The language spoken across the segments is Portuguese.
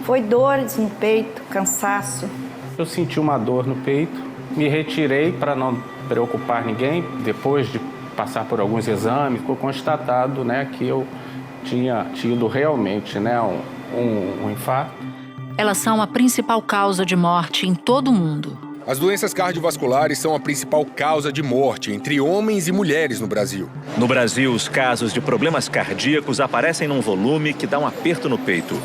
Foi dores no peito, cansaço. Eu senti uma dor no peito, me retirei para não preocupar ninguém. Depois de passar por alguns exames, ficou constatado, né, que eu tinha tido realmente, né, um infarto. Elas são a principal causa de morte em todo o mundo. As doenças cardiovasculares são a principal causa de morte entre homens e mulheres no Brasil. No Brasil, os casos de problemas cardíacos aparecem num volume que dá um aperto no peito.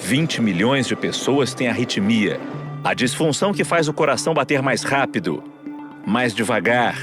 20 milhões de pessoas têm arritmia, a disfunção que faz o coração bater mais rápido, mais devagar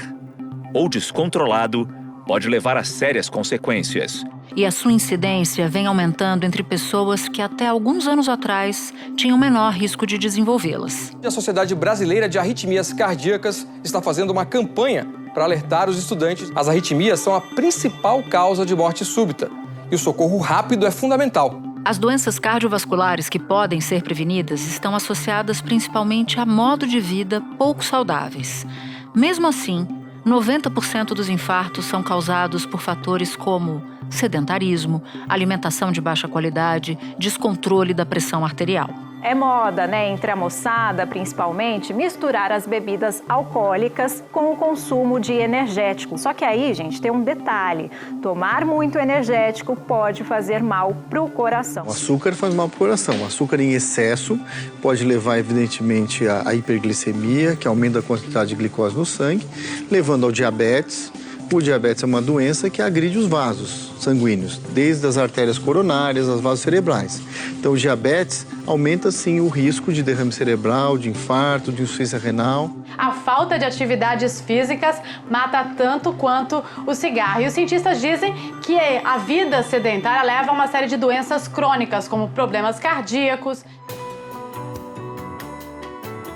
ou descontrolado pode levar a sérias consequências. E a sua incidência vem aumentando entre pessoas que até alguns anos atrás tinham menor risco de desenvolvê-las. A Sociedade Brasileira de Arritmias Cardíacas está fazendo uma campanha para alertar os estudantes. As arritmias são a principal causa de morte súbita e o socorro rápido é fundamental. As doenças cardiovasculares que podem ser prevenidas estão associadas principalmente a modo de vida pouco saudáveis. Mesmo assim, 90% dos infartos são causados por fatores como sedentarismo, alimentação de baixa qualidade, descontrole da pressão arterial. É moda, né, entre a moçada, principalmente, misturar as bebidas alcoólicas com o consumo de energético. Só que aí, gente, tem um detalhe. Tomar muito energético pode fazer mal para o coração. O açúcar faz mal para o coração. O açúcar em excesso pode levar, evidentemente, à hiperglicemia, que aumenta a quantidade de glicose no sangue, levando ao diabetes. O diabetes é uma doença que agride os vasos sanguíneos, desde as artérias coronárias às vasos cerebrais. Então, o diabetes aumenta, sim, o risco de derrame cerebral, de infarto, de insuficiência renal. A falta de atividades físicas mata tanto quanto o cigarro. E os cientistas dizem que a vida sedentária leva a uma série de doenças crônicas, como problemas cardíacos.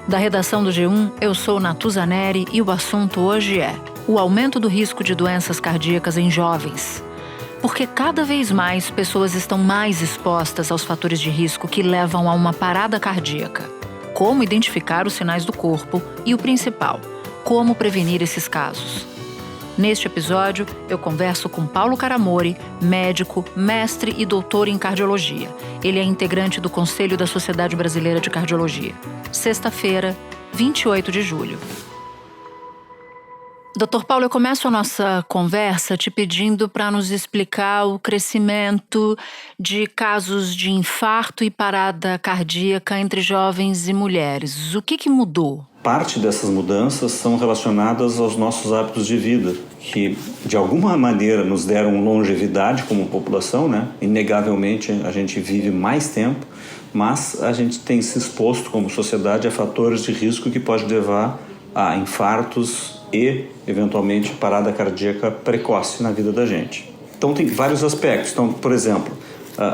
Da redação do G1, eu sou Natuza Neri e o assunto hoje é o aumento do risco de doenças cardíacas em jovens. Porque cada vez mais pessoas estão mais expostas aos fatores de risco que levam a uma parada cardíaca. Como identificar os sinais do corpo e o principal, como prevenir esses casos. Neste episódio, eu converso com Paulo Caramori, médico, mestre e doutor em cardiologia. Ele é integrante do Conselho da Sociedade Brasileira de Cardiologia. Sexta-feira, 28 de julho. Doutor Paulo, eu começo a nossa conversa te pedindo para nos explicar o crescimento de casos de infarto e parada cardíaca entre jovens e mulheres. O que mudou? Parte dessas mudanças são relacionadas aos nossos hábitos de vida, que de alguma maneira nos deram longevidade como população, né? Inegavelmente a gente vive mais tempo, mas a gente tem se exposto como sociedade a fatores de risco que pode levar a infartos e, eventualmente, parada cardíaca precoce na vida da gente. Então, tem vários aspectos. Então, por exemplo,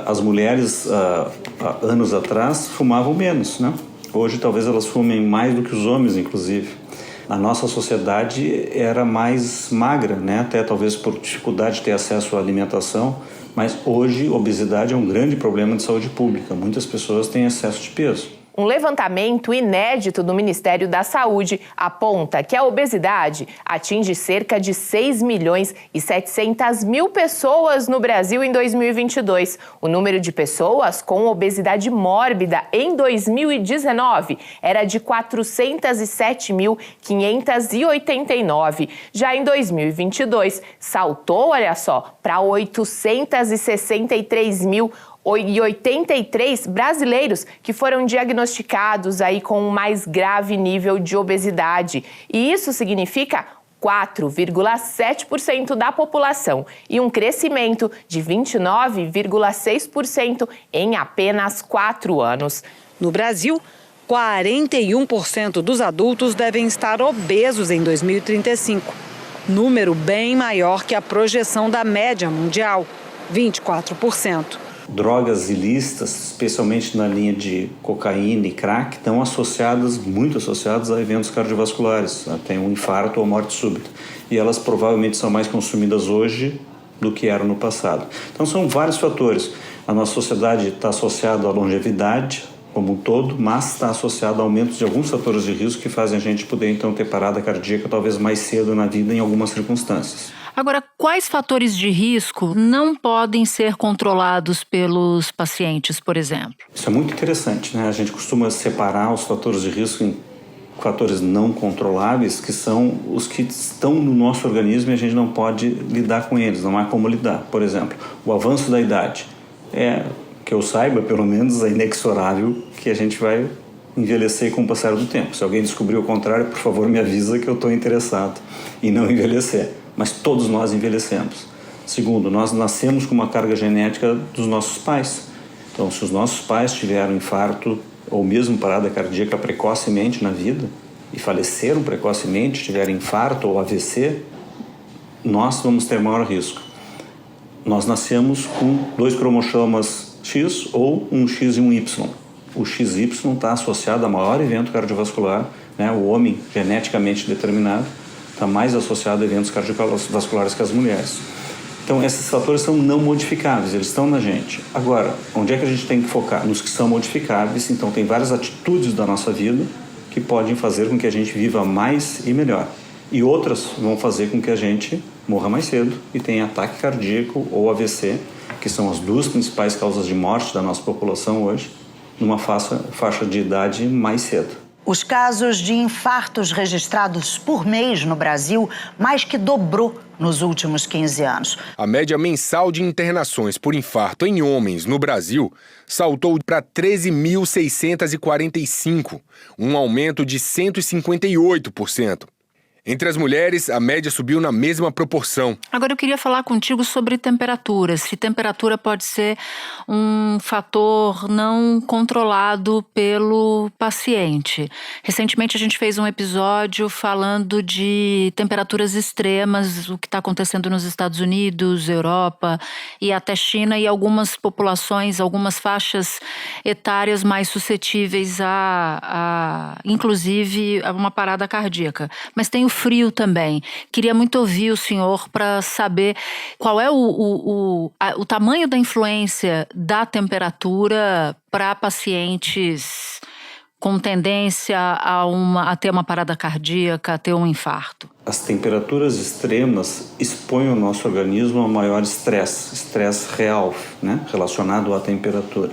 as mulheres, há anos atrás, fumavam menos, né? Hoje, talvez elas fumem mais do que os homens, inclusive. A nossa sociedade era mais magra, né? Até talvez por dificuldade de ter acesso à alimentação, mas hoje, obesidade é um grande problema de saúde pública. Muitas pessoas têm excesso de peso. Um levantamento inédito do Ministério da Saúde aponta que a obesidade atinge cerca de 6 milhões e 700 mil pessoas no Brasil em 2022. O número de pessoas com obesidade mórbida em 2019 era de 407.589. Já em 2022, saltou, olha só, para 863.083 brasileiros que foram diagnosticados aí com um mais grave nível de obesidade. E isso significa 4,7% da população e um crescimento de 29,6% em apenas 4 anos. No Brasil, 41% dos adultos devem estar obesos em 2035, número bem maior que a projeção da média mundial, 24%. Drogas ilícitas, especialmente na linha de cocaína e crack, estão muito associadas a eventos cardiovasculares, até um infarto ou morte súbita. E elas provavelmente são mais consumidas hoje do que eram no passado. Então são vários fatores. A nossa sociedade está associada à longevidade, como um todo, mas está associado a aumentos de alguns fatores de risco que fazem a gente poder, então, ter parada cardíaca talvez mais cedo na vida em algumas circunstâncias. Agora, quais fatores de risco não podem ser controlados pelos pacientes, por exemplo? Isso é muito interessante, né? A gente costuma separar os fatores de risco em fatores não controláveis, que são os que estão no nosso organismo e a gente não pode lidar com eles, não há como lidar. Por exemplo, o avanço da idade. Que eu saiba, pelo menos, é inexorável que a gente vai envelhecer com o passar do tempo. Se alguém descobrir o contrário, por favor, me avisa que eu estou interessado em não envelhecer. Mas todos nós envelhecemos. Segundo, nós nascemos com uma carga genética dos nossos pais. Então, se os nossos pais tiveram infarto ou mesmo parada cardíaca precocemente na vida e faleceram precocemente, tiveram infarto ou AVC, nós vamos ter maior risco. Nós nascemos com 2 cromossomas X ou um X e um Y. O XY está associado a maior evento cardiovascular, né? O homem geneticamente determinado está mais associado a eventos cardiovasculares que as mulheres. Então, esses fatores são não modificáveis, eles estão na gente. Agora, onde é que a gente tem que focar? Nos que são modificáveis. Então, tem várias atitudes da nossa vida que podem fazer com que a gente viva mais e melhor. E outras vão fazer com que a gente morra mais cedo e tenha ataque cardíaco ou AVC, que são as 2 principais causas de morte da nossa população hoje, numa faixa de idade mais cedo. Os casos de infartos registrados por mês no Brasil mais que dobrou nos últimos 15 anos. A média mensal de internações por infarto em homens no Brasil saltou para 13.645, um aumento de 158%. Entre as mulheres, a média subiu na mesma proporção. Agora eu queria falar contigo sobre temperaturas. Se temperatura pode ser um fator não controlado pelo paciente. Recentemente a gente fez um episódio falando de temperaturas extremas, o que está acontecendo nos Estados Unidos, Europa e até China, e algumas populações, algumas faixas etárias mais suscetíveis inclusive, a uma parada cardíaca. Mas tem o frio também. Queria muito ouvir o senhor para saber qual é o tamanho da influência da temperatura para pacientes com tendência a ter uma parada cardíaca, a ter um infarto. As temperaturas extremas expõem o nosso organismo a maior estresse real, né, relacionado à temperatura.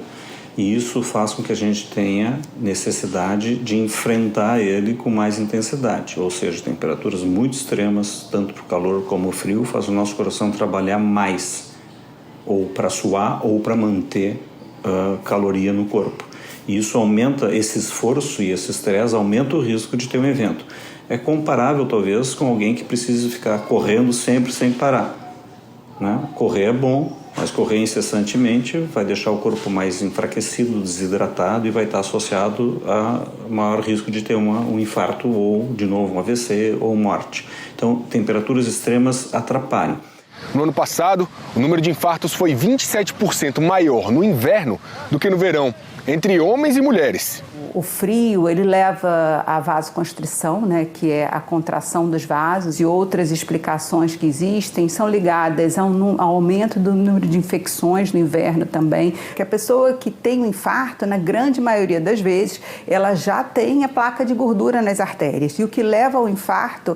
E isso faz com que a gente tenha necessidade de enfrentar ele com mais intensidade. Ou seja, temperaturas muito extremas, tanto para o calor como o frio, faz o nosso coração trabalhar mais, ou para suar ou para manter caloria no corpo. E isso aumenta esse esforço e esse estresse, aumenta o risco de ter um evento. É comparável, talvez, com alguém que precisa ficar correndo sempre sem parar, né? Correr é bom, mas correr incessantemente vai deixar o corpo mais enfraquecido, desidratado e vai estar associado a maior risco de ter um infarto ou, de novo, um AVC ou morte. Então, temperaturas extremas atrapalham. No ano passado, o número de infartos foi 27% maior no inverno do que no verão, entre homens e mulheres. O frio, ele leva à vasoconstrição, né, que é a contração dos vasos, e outras explicações que existem são ligadas ao aumento do número de infecções no inverno também. Que a pessoa que tem um infarto, na grande maioria das vezes, ela já tem a placa de gordura nas artérias. E o que leva ao infarto,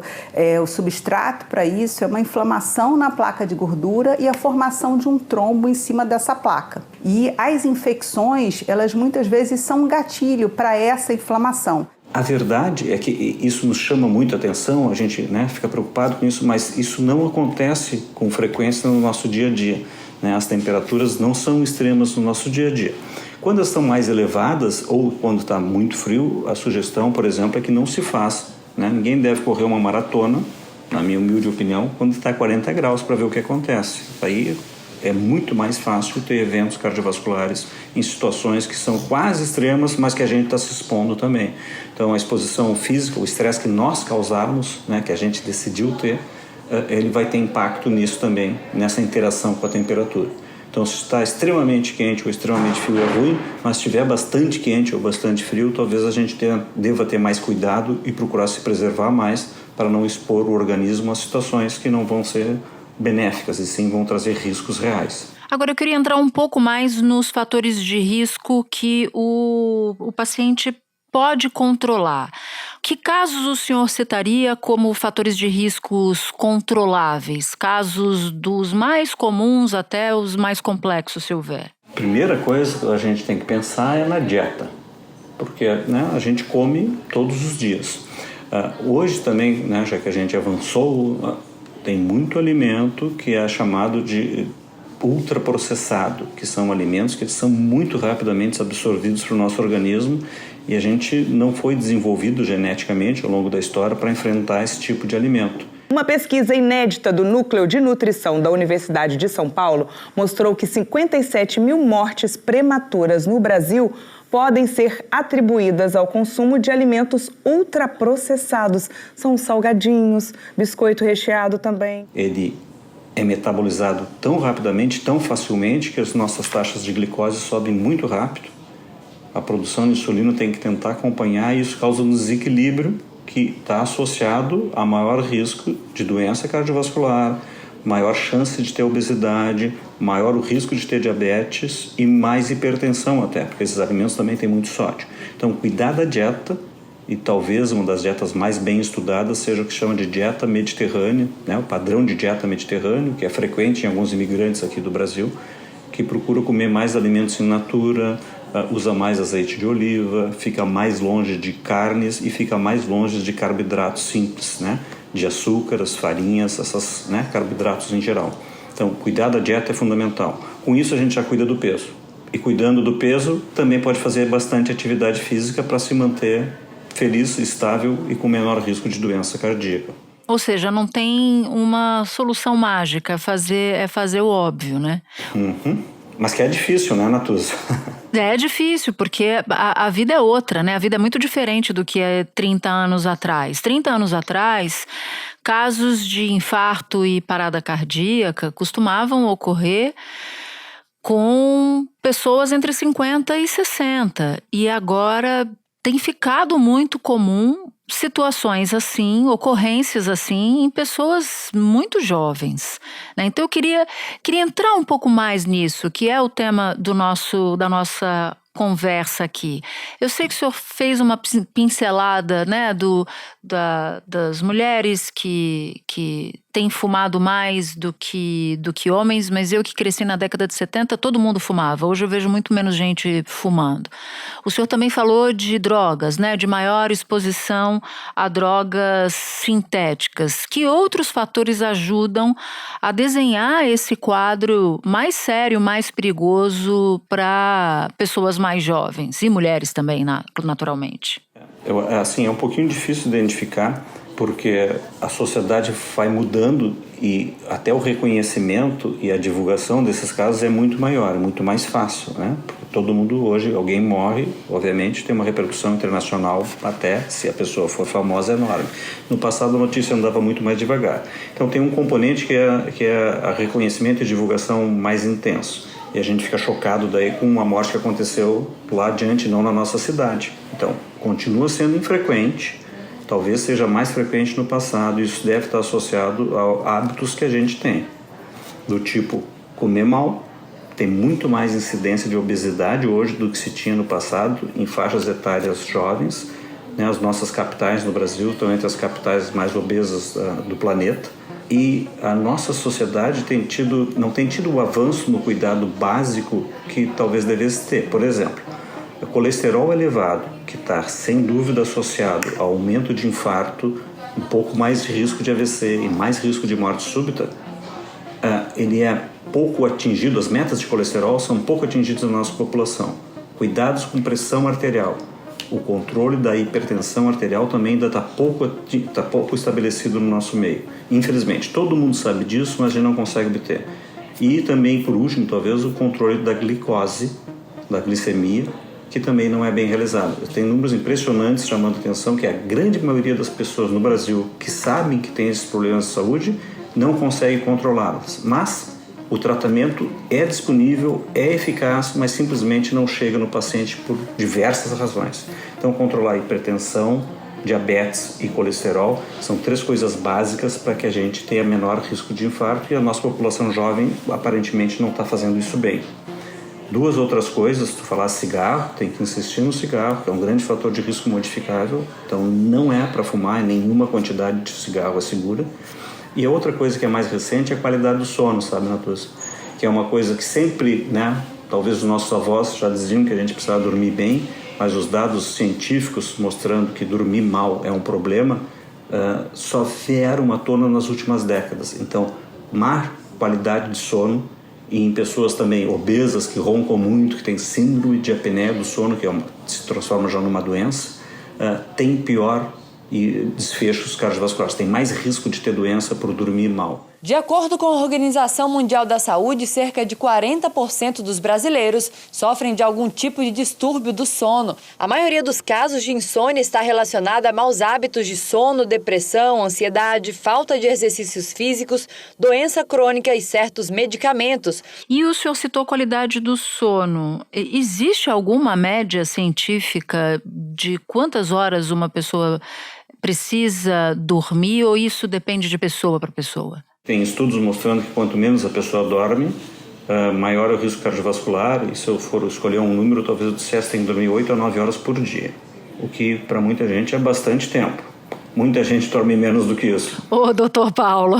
o substrato para isso, é uma inflamação na placa de gordura e a formação de um trombo em cima dessa placa. E as infecções, elas muitas vezes são um gatilho para essa inflamação. A verdade é que isso nos chama muito a atenção, a gente, né, fica preocupado com isso, mas isso não acontece com frequência no nosso dia a dia, né? As temperaturas não são extremas no nosso dia a dia. Quando elas estão mais elevadas ou quando está muito frio, a sugestão, por exemplo, é que não se faça, né? Ninguém deve correr uma maratona, na minha humilde opinião, quando está 40 graus para ver o que acontece. Aí é muito mais fácil ter eventos cardiovasculares em situações que são quase extremas, mas que a gente está se expondo também. Então, a exposição física, o estresse que nós causarmos, né, que a gente decidiu ter, ele vai ter impacto nisso também, nessa interação com a temperatura. Então, se está extremamente quente ou extremamente frio é ruim, mas se estiver bastante quente ou bastante frio, talvez a gente deva ter mais cuidado e procurar se preservar mais para não expor o organismo a situações que não vão ser benéficas e sim vão trazer riscos reais. Agora, eu queria entrar um pouco mais nos fatores de risco que o paciente pode controlar. Que casos o senhor citaria como fatores de riscos controláveis? Casos dos mais comuns até os mais complexos, se houver. Primeira coisa que a gente tem que pensar é na dieta, porque a gente come todos os dias. Hoje também, já que a gente avançou, tem muito alimento que é chamado de ultraprocessado, que são alimentos que são muito rapidamente absorvidos para o nosso organismo e a gente não foi desenvolvido geneticamente ao longo da história para enfrentar esse tipo de alimento. Uma pesquisa inédita do Núcleo de Nutrição da Universidade de São Paulo mostrou que 57 mil mortes prematuras no Brasil podem ser atribuídas ao consumo de alimentos ultraprocessados. São salgadinhos, biscoito recheado também. Ele é metabolizado tão rapidamente, tão facilmente, que as nossas taxas de glicose sobem muito rápido. A produção de insulina tem que tentar acompanhar e isso causa um desequilíbrio que está associado a maior risco de doença cardiovascular, maior chance de ter obesidade, maior o risco de ter diabetes e mais hipertensão até, porque esses alimentos também têm muito sódio. Então, cuidar da dieta, e talvez uma das dietas mais bem estudadas seja o que chama de dieta mediterrânea, o padrão de dieta mediterrâneo, que é frequente em alguns imigrantes aqui do Brasil, que procura comer mais alimentos in natura, usa mais azeite de oliva, fica mais longe de carnes e fica mais longe de carboidratos simples, de açúcares, farinhas, esses carboidratos em geral. Então, cuidar da dieta é fundamental. Com isso, a gente já cuida do peso. E cuidando do peso, também pode fazer bastante atividade física para se manter feliz, estável e com menor risco de doença cardíaca. Ou seja, não tem uma solução mágica, é fazer o óbvio, né? Uhum. Mas que é difícil, né, Natuza? É difícil, porque a vida é outra, né? A vida é muito diferente do que é 30 anos atrás. 30 anos atrás, casos de infarto e parada cardíaca costumavam ocorrer com pessoas entre 50 e 60. E agora tem ficado muito comum situações assim, ocorrências assim, em pessoas muito jovens, né? Então eu queria entrar um pouco mais nisso, que é o tema da nossa conversa aqui. Eu sei que o senhor fez uma pincelada, das mulheres que têm fumado mais do que homens, mas eu que cresci na década de 70, todo mundo fumava. Hoje eu vejo muito menos gente fumando. O senhor também falou de drogas, de maior exposição a drogas sintéticas. Que outros fatores ajudam a desenhar esse quadro mais sério, mais perigoso para pessoas mais jovens e mulheres também, naturalmente? É um pouquinho difícil identificar, porque a sociedade vai mudando e até o reconhecimento e a divulgação desses casos é muito maior, é muito mais fácil, Porque todo mundo hoje, alguém morre, obviamente tem uma repercussão internacional, até se a pessoa for famosa, é enorme. No passado a notícia andava muito mais devagar. Então tem um componente que é a reconhecimento e divulgação mais intenso. E a gente fica chocado daí com uma morte que aconteceu lá adiante, não na nossa cidade. Então, continua sendo infrequente, talvez seja mais frequente no passado, e isso deve estar associado a hábitos que a gente tem, do tipo comer mal. Tem muito mais incidência de obesidade hoje do que se tinha no passado em faixas etárias jovens. As nossas capitais no Brasil estão entre as capitais mais obesas do planeta. E a nossa sociedade não tem tido o avanço no cuidado básico que talvez devesse ter. Por exemplo, o colesterol elevado, que está sem dúvida associado ao aumento de infarto, um pouco mais de risco de AVC e mais risco de morte súbita, ele é pouco atingido, as metas de colesterol são pouco atingidas na nossa população. Cuidados com pressão arterial. O controle da hipertensão arterial também ainda está pouco estabelecido no nosso meio. Infelizmente, todo mundo sabe disso, mas a gente não consegue obter. E também, por último, talvez, o controle da glicose, da glicemia, que também não é bem realizado. Tem números impressionantes chamando a atenção que a grande maioria das pessoas no Brasil que sabem que tem esses problemas de saúde não consegue controlá-los. Mas o tratamento é disponível, é eficaz, mas simplesmente não chega no paciente por diversas razões. Então, controlar a hipertensão, diabetes e colesterol são 3 coisas básicas para que a gente tenha menor risco de infarto, e a nossa população jovem aparentemente não está fazendo isso bem. 2 outras coisas, tu falar cigarro, tem que insistir no cigarro, que é um grande fator de risco modificável, então não é para fumar, nenhuma quantidade de cigarro é segura. E a outra coisa que é mais recente é a qualidade do sono, sabe, Natuza? Que é uma coisa que sempre, né, talvez os nossos avós já diziam que a gente precisava dormir bem, mas os dados científicos mostrando que dormir mal é um problema, só vieram à tona nas últimas décadas. Então, má qualidade de sono, e em pessoas também obesas, que roncam muito, que têm síndrome de apneia do sono, que se transforma já numa doença, tem pior desfechos cardiovasculares, tem mais risco de ter doença por dormir mal. De acordo com a Organização Mundial da Saúde, cerca de 40% dos brasileiros sofrem de algum tipo de distúrbio do sono. A maioria dos casos de insônia está relacionada a maus hábitos de sono, depressão, ansiedade, falta de exercícios físicos, doença crônica e certos medicamentos. E o senhor citou qualidade do sono. Existe alguma média científica de quantas horas uma pessoa precisa dormir, ou isso depende de pessoa para pessoa? Tem estudos mostrando que quanto menos a pessoa dorme, maior é o risco cardiovascular, e se eu for escolher um número, talvez eu dissesse que tem que dormir 8 a 9 horas por dia, o que para muita gente é bastante tempo. Muita gente dorme menos do que isso. Ô, doutor Paulo,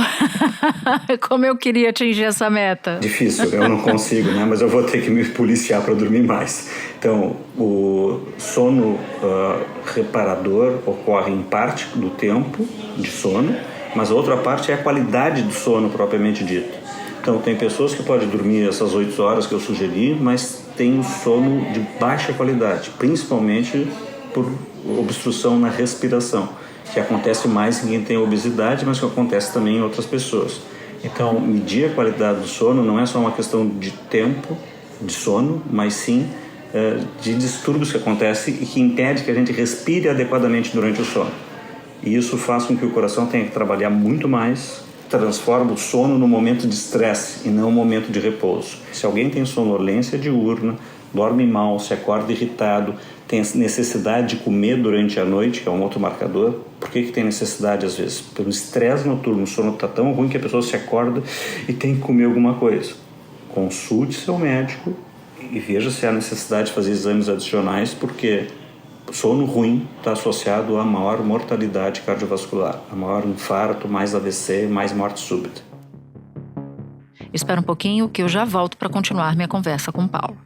como eu queria atingir essa meta. Difícil, eu não consigo, né? Mas eu vou ter que me policiar para dormir mais. Então, o sono reparador ocorre em parte do tempo de sono, mas a outra parte é a qualidade do sono propriamente dito. Então, tem pessoas que podem dormir essas 8 horas que eu sugeri, mas tem um sono de baixa qualidade, principalmente por obstrução na respiração, que acontece mais em quem tem obesidade, mas que acontece também em outras pessoas. Então, medir a qualidade do sono não é só uma questão de tempo de sono, mas sim de distúrbios que acontecem e que impede que a gente respire adequadamente durante o sono. E isso faz com que o coração tenha que trabalhar muito mais, transforma o sono num momento de estresse e não um momento de repouso. Se alguém tem sonolência diurna, dorme mal, se acorda irritado, tem necessidade de comer durante a noite, que é um outro marcador. Por que tem necessidade às vezes? Pelo estresse noturno, o sono está tão ruim que a pessoa se acorda e tem que comer alguma coisa. Consulte seu médico e veja se há necessidade de fazer exames adicionais, porque sono ruim está associado a maior mortalidade cardiovascular, a maior infarto, mais AVC, mais morte súbita. Espera um pouquinho que eu já volto para continuar minha conversa com o Paulo.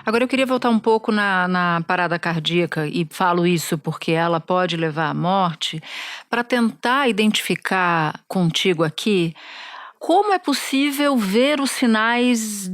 Agora eu queria voltar um pouco na parada cardíaca, e falo isso porque ela pode levar à morte, para tentar identificar contigo aqui como é possível ver os sinais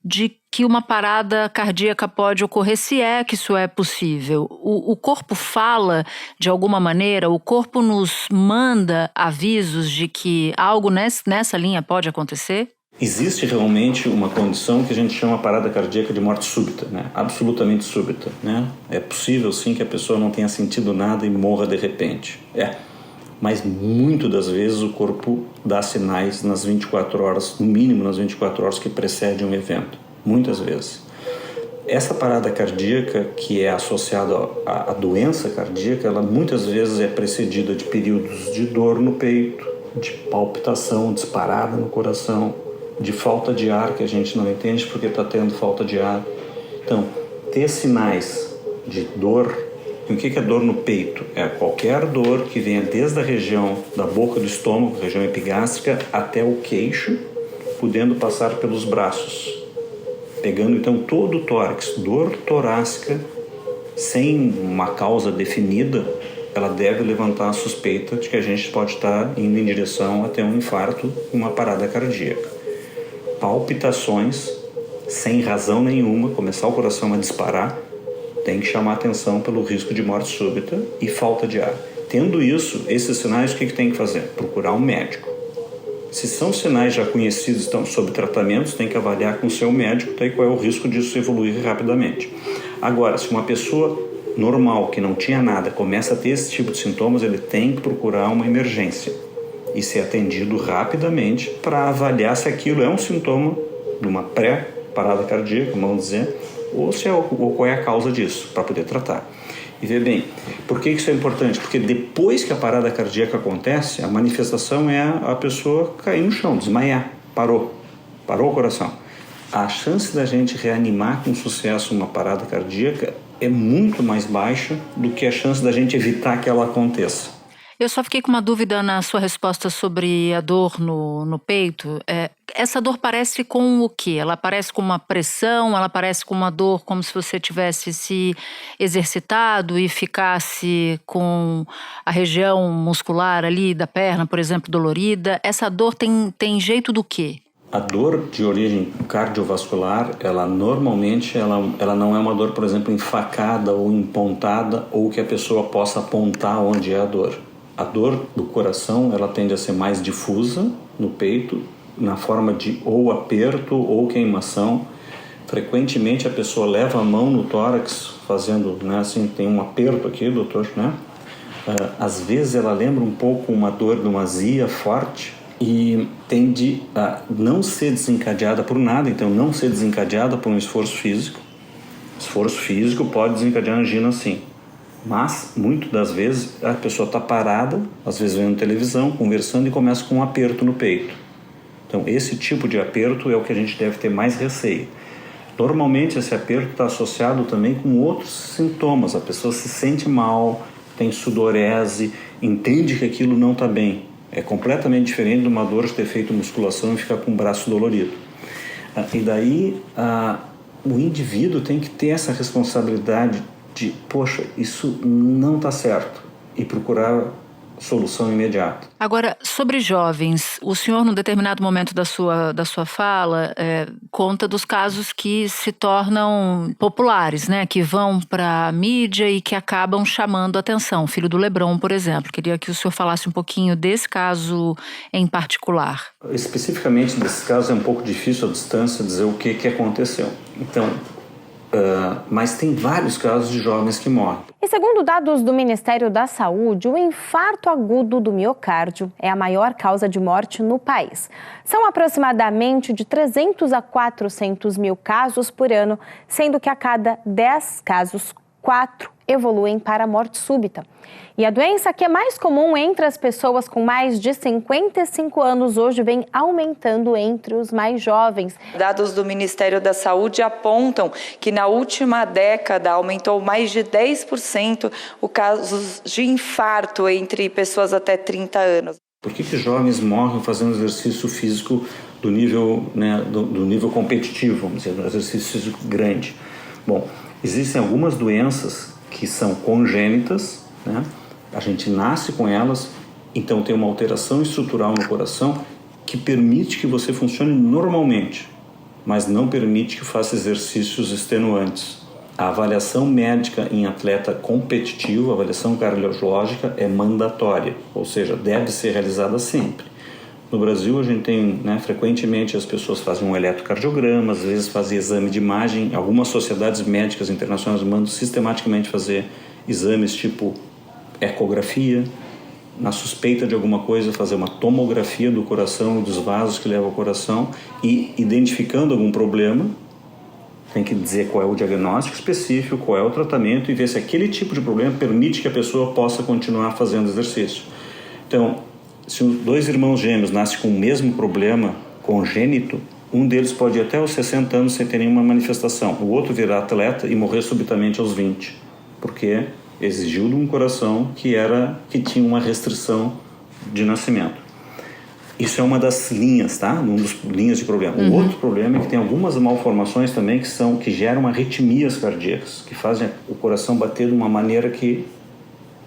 de que uma parada cardíaca pode ocorrer, se é que isso é possível. O corpo fala de alguma maneira, o corpo nos manda avisos de que algo nessa linha pode acontecer? Existe realmente uma condição que a gente chama parada cardíaca de morte súbita, né? Absolutamente súbita, né? É possível sim que a pessoa não tenha sentido nada e morra de repente. Mas muito das vezes o corpo dá sinais nas 24 horas, no mínimo nas 24 horas que precedem um evento. Muitas vezes. Essa parada cardíaca, que é associada à doença cardíaca, ela muitas vezes é precedida de períodos de dor no peito, de palpitação disparada no coração, de falta de ar, que a gente não entende porque está tendo falta de ar. Então, ter sinais de dor. E o que é dor no peito? É qualquer dor que venha desde a região da boca do estômago, região epigástrica, até o queixo, podendo passar pelos braços. Pegando então todo o tórax, dor torácica, sem uma causa definida, ela deve levantar a suspeita de que a gente pode estar indo em direção até um infarto, uma parada cardíaca. Palpitações, sem razão nenhuma, começar o coração a disparar, tem que chamar atenção pelo risco de morte súbita e falta de ar. Tendo isso, esses sinais, o que tem que fazer? Procurar um médico. Se são sinais já conhecidos, estão sob tratamentos, tem que avaliar com o seu médico qual é o risco disso evoluir rapidamente. Agora, se uma pessoa normal, que não tinha nada, começa a ter esse tipo de sintomas, ele tem que procurar uma emergência e ser atendido rapidamente para avaliar se aquilo é um sintoma de uma pré-parada cardíaca, vamos dizer, ou qual é a causa disso, para poder tratar. E vê bem, por que isso é importante? Porque depois que a parada cardíaca acontece, a manifestação é a pessoa cair no chão, desmaiar, parou o coração. A chance da gente reanimar com sucesso uma parada cardíaca é muito mais baixa do que a chance da gente evitar que ela aconteça. Eu só fiquei com uma dúvida na sua resposta sobre a dor no peito. Essa dor parece com o quê? Ela parece com uma pressão? Ela parece com uma dor como se você tivesse se exercitado e ficasse com a região muscular ali da perna, por exemplo, dolorida? Essa dor tem jeito do quê? A dor de origem cardiovascular, ela normalmente ela não é uma dor, por exemplo, enfacada ou empontada ou que a pessoa possa apontar onde é a dor. A dor do coração, ela tende a ser mais difusa no peito, na forma de ou aperto ou queimação. Frequentemente a pessoa leva a mão no tórax, fazendo, né, assim, tem um aperto aqui, doutor, né? Às vezes ela lembra um pouco uma dor de uma azia forte e tende a não ser desencadeada por nada, então não ser desencadeada por um esforço físico. Esforço físico pode desencadear angina, sim. Mas, muitas das vezes, a pessoa está parada, às vezes vendo televisão, conversando e começa com um aperto no peito. Então, esse tipo de aperto é o que a gente deve ter mais receio. Normalmente, esse aperto está associado também com outros sintomas. A pessoa se sente mal, tem sudorese, entende que aquilo não está bem. É completamente diferente de uma dor de ter feito musculação e ficar com o braço dolorido. E daí, o indivíduo tem que ter essa responsabilidade de, poxa, isso não está certo, e procurar solução imediata. Agora, sobre jovens, o senhor, num determinado momento da sua fala, conta dos casos que se tornam populares, né? Que vão para a mídia e que acabam chamando a atenção. O filho do Lebron, por exemplo. Queria que o senhor falasse um pouquinho desse caso em particular. Especificamente desse caso é um pouco difícil à distância dizer o que aconteceu. Então, mas tem vários casos de jovens que morrem. E segundo dados do Ministério da Saúde, o infarto agudo do miocárdio é a maior causa de morte no país. São aproximadamente de 300 a 400 mil casos por ano, sendo que a cada 10 casos, 4 evoluem para a morte súbita. E a doença que é mais comum entre as pessoas com mais de 55 anos hoje vem aumentando entre os mais jovens. Dados do Ministério da Saúde apontam que na última década aumentou mais de 10% o casos de infarto entre pessoas até 30 anos. Por que jovens morrem fazendo exercício físico do nível, né, do nível competitivo, vamos dizer, um exercício físico grande? Bom, existem algumas doenças que são congênitas, né? A gente nasce com elas, então tem uma alteração estrutural no coração que permite que você funcione normalmente, mas não permite que faça exercícios extenuantes. A avaliação médica em atleta competitivo, a avaliação cardiológica, é mandatória, ou seja, deve ser realizada sempre. No Brasil, a gente tem, né, frequentemente as pessoas fazem um eletrocardiograma, às vezes fazem exame de imagem. Algumas sociedades médicas internacionais mandam sistematicamente fazer exames tipo ecografia. Na suspeita de alguma coisa, fazer uma tomografia do coração e dos vasos que levam ao coração e, identificando algum problema, tem que dizer qual é o diagnóstico específico, qual é o tratamento e ver se aquele tipo de problema permite que a pessoa possa continuar fazendo exercício. Então, se dois irmãos gêmeos nascem com o mesmo problema congênito, um deles pode ir até os 60 anos sem ter nenhuma manifestação. O outro virar atleta e morrer subitamente aos 20, porque exigiu de um coração que tinha uma restrição de nascimento. Isso é uma das linhas, tá? Uma das linhas de problema. O outro problema é que tem algumas malformações também que geram arritmias cardíacas, que fazem o coração bater de uma maneira que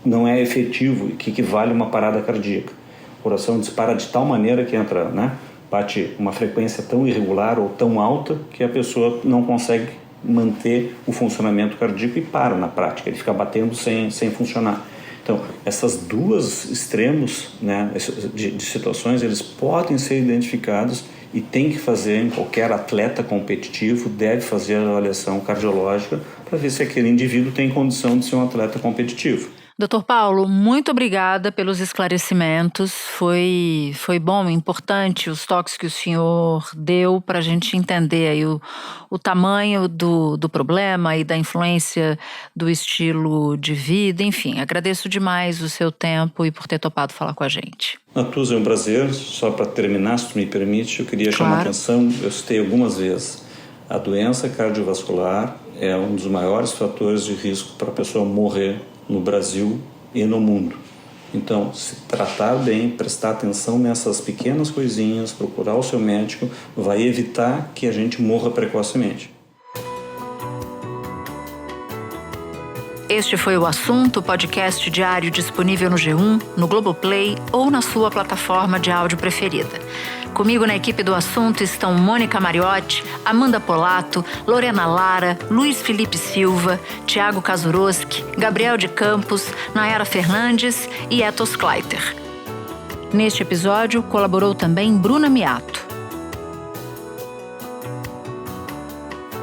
não é efetivo e que equivale a uma parada cardíaca. O coração dispara de tal maneira que entra, né? Bate uma frequência tão irregular ou tão alta que a pessoa não consegue manter o funcionamento cardíaco e para na prática, ele fica batendo sem funcionar. Então, essas duas extremos, né, de situações, eles podem ser identificados e tem que fazer, qualquer atleta competitivo deve fazer a avaliação cardiológica para ver se aquele indivíduo tem condição de ser um atleta competitivo. Doutor Paulo, muito obrigada pelos esclarecimentos. Foi bom, importante os toques que o senhor deu para a gente entender aí o tamanho do problema e da influência do estilo de vida. Enfim, agradeço demais o seu tempo e por ter topado falar com a gente. Natuza, é um prazer. Só para terminar, se tu me permite, eu queria chamar a atenção, eu citei algumas vezes, a doença cardiovascular é um dos maiores fatores de risco para a pessoa morrer no Brasil e no mundo. Então, se tratar bem, prestar atenção nessas pequenas coisinhas, procurar o seu médico, vai evitar que a gente morra precocemente. Este foi o Assunto, podcast diário disponível no G1, no Globoplay ou na sua plataforma de áudio preferida. Comigo na equipe do Assunto estão Mônica Mariotti, Amanda Polato, Lorena Lara, Luiz Felipe Silva, Tiago Kazuroski, Gabriel de Campos, Nayara Fernandes e Etos Kleiter. Neste episódio colaborou também Bruna Miato.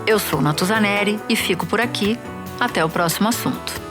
Eu sou Natuza Neri e fico por aqui. Até o próximo assunto.